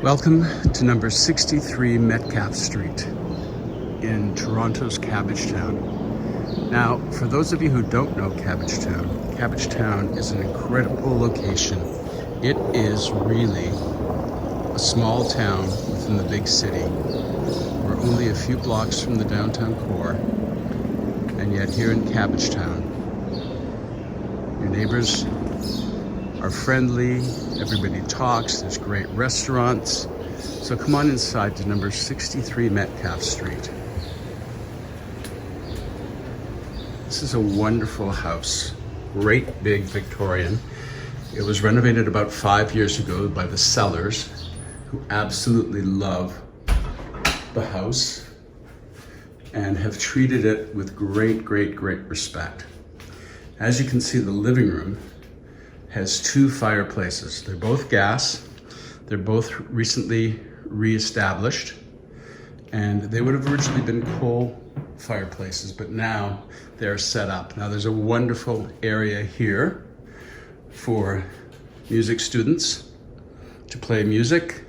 Welcome to number 63 Metcalfe Street in Toronto's Cabbagetown. Now, for those of you who don't know Cabbagetown, Cabbagetown is an incredible location. It is really a small town within the big city. We're only a few blocks from the downtown core, and yet here in Cabbagetown, your neighbors are friendly, everybody talks, there's great restaurants. So come on inside to number 63 Metcalfe Street. This is a wonderful house, great big Victorian. It was renovated about 5 years ago by the sellers, who absolutely love the house and have treated it with great respect. As you can see, the living room has two fireplaces. They're both gas. They're both recently re-established, and they would have originally been coal fireplaces, but now they're set up. Now there's a wonderful area here for music students to play music.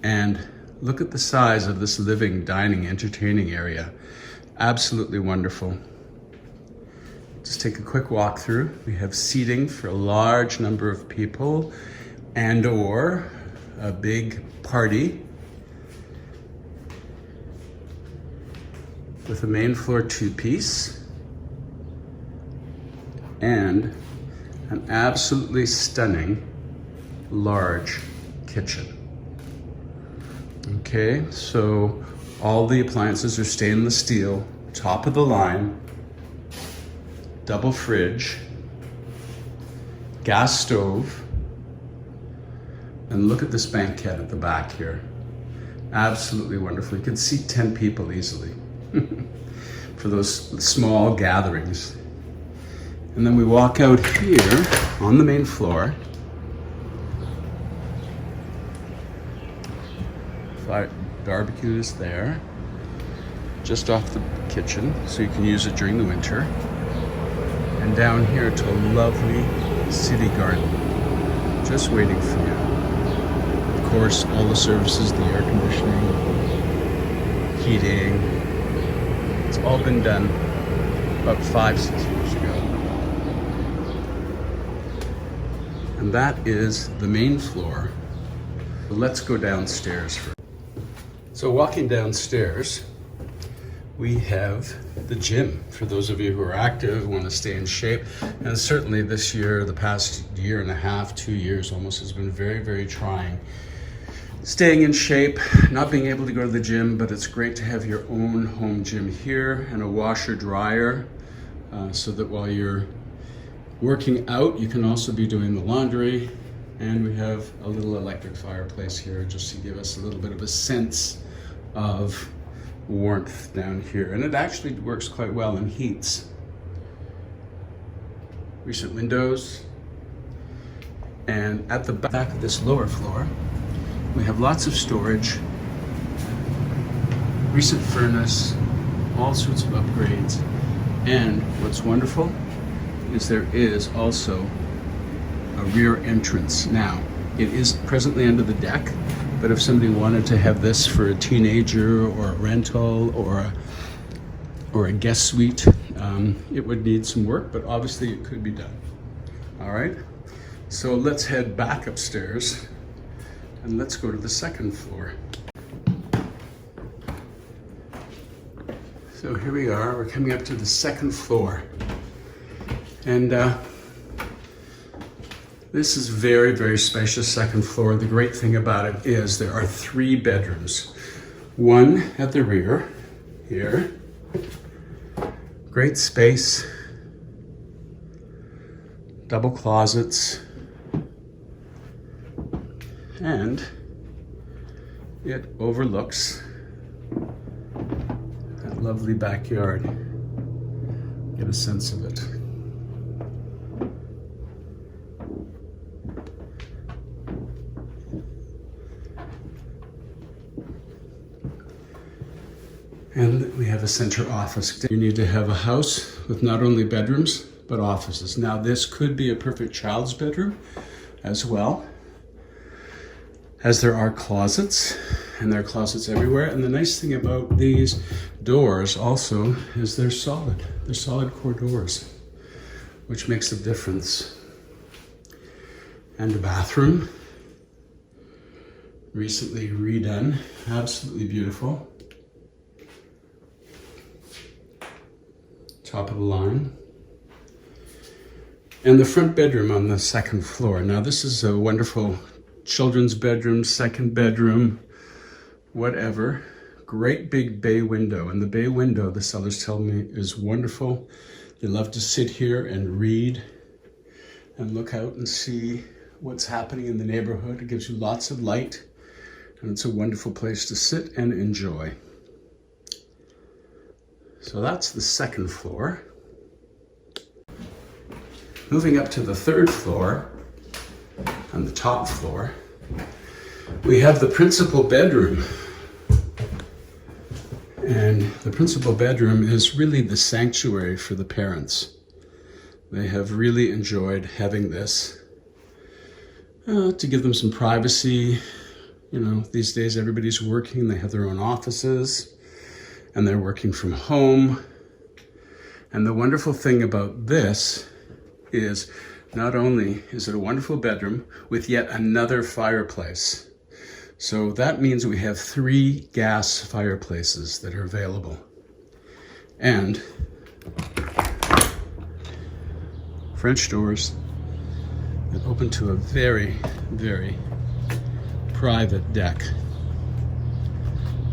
And look at the size of this living, dining, entertaining area. Absolutely wonderful. Just take a quick walk through. We have seating for a large number of people and or a big party with a main floor two-piece and an absolutely stunning large kitchen. Okay, so all the appliances are stainless steel, top of the line, double fridge, gas stove, and look at this banquette at the back here. Absolutely wonderful. You can seat 10 people easily for those small gatherings. And then we walk out here on the main floor. Barbecue is there, just off the kitchen, so you can use it during the winter. And down here to a lovely city garden, just waiting for you. Of course, all the services, the air conditioning, heating, it's all been done about 5-6 years ago. And that is the main floor. Let's go downstairs first. So walking downstairs, we have the gym for those of you who are active, want to stay in shape. And certainly this year, the past year and a half, 2 years almost, has been very trying. Staying in shape, not being able to go to the gym, but it's great to have your own home gym here and a washer dryer so that while you're working out, you can also be doing the laundry. And we have a little electric fireplace here just to give us a little bit of a sense of warmth down here, and it actually works quite well and heats. Recent windows, and at the back of this lower floor we have lots of storage, recent furnace, all sorts of upgrades. And what's wonderful is there is also a rear entrance. Now it is presently under the deck, but if somebody wanted to have this for a teenager or a rental or a guest suite, it would need some work, but obviously it could be done. All right, so let's head back upstairs and let's go to the second floor. So here we are, we're coming up to the second floor. And this is very spacious second floor. The great thing about it is there are 3 bedrooms. One at the rear here. Great space. Double closets. And it overlooks that lovely backyard. Get a sense of it. And we have a center office. You need to have a house with not only bedrooms, but offices. Now this could be a perfect child's bedroom as well. as there are closets, and there are closets everywhere. And the nice thing about these doors also is they're solid. They're solid core doors, which makes a difference. And the bathroom, recently redone, absolutely beautiful. Top of the line. And the front bedroom on the second floor. Now this is a wonderful children's bedroom, second bedroom, whatever. Great big bay window. And the bay window, the sellers tell me, is wonderful. They love to sit here and read and look out and see what's happening in the neighborhood. It gives you lots of light, and it's a wonderful place to sit and enjoy. So that's the second floor. Moving up to the third floor, on the top floor, we have the principal bedroom. And the principal bedroom is really the sanctuary for the parents. They have really enjoyed having this to give them some privacy. You know, these days everybody's working, they have their own offices, and they're working from home. And the wonderful thing about this is not only is it a wonderful bedroom with yet another fireplace. So that means we have 3 gas fireplaces that are available. And French doors that open to a very, very private deck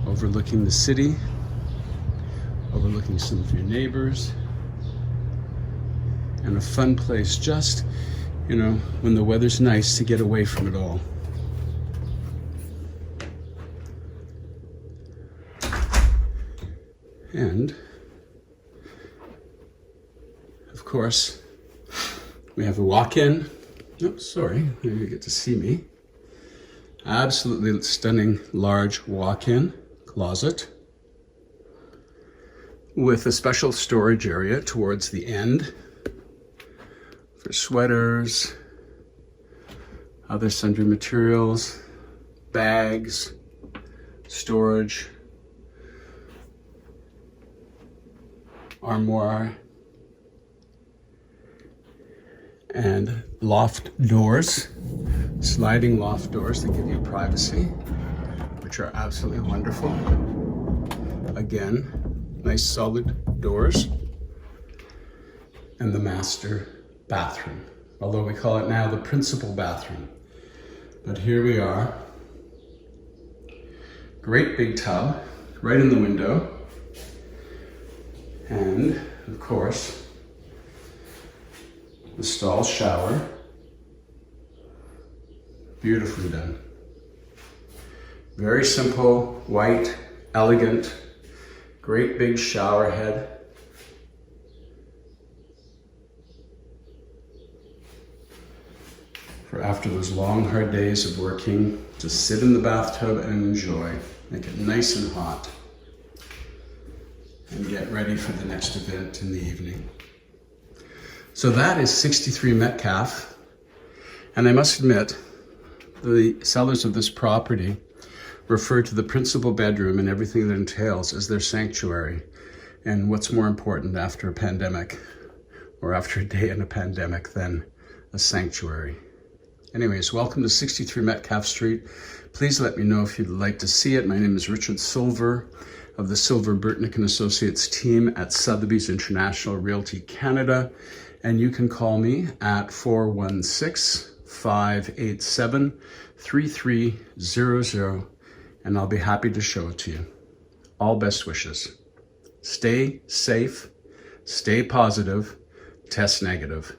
overlooking the city, overlooking some of your neighbors, and a fun place just, you know, when the weather's nice to get away from it all. And of course, we have a walk-in. Oh, sorry, you get to see me. Absolutely stunning large walk-in closet with a special storage area towards the end for sweaters, other sundry materials, bags, storage, armoire, and loft doors, sliding loft doors that give you privacy, which are absolutely wonderful. Again, nice solid doors. And the master bathroom, although we call it now the principal bathroom. But here we are. Great big tub right in the window. And of course, the stall shower, beautifully done. Very simple, white, elegant, great big shower head. For after those long, hard days of working, just sit in the bathtub and enjoy. Make it nice and hot. And get ready for the next event in the evening. So that is 63 Metcalfe. And I must admit, the sellers of this property refer to the principal bedroom and everything that entails as their sanctuary. And what's more important after a pandemic, or after a day in a pandemic, than a sanctuary? Anyways, welcome to 63 Metcalfe Street. Please let me know if you'd like to see it. My name is Richard Silver of the Silver Burtnick and Associates team at Sotheby's International Realty Canada. And you can call me at 416-587-3300, and I'll be happy to show it to you. All best wishes. Stay safe, stay positive, test negative.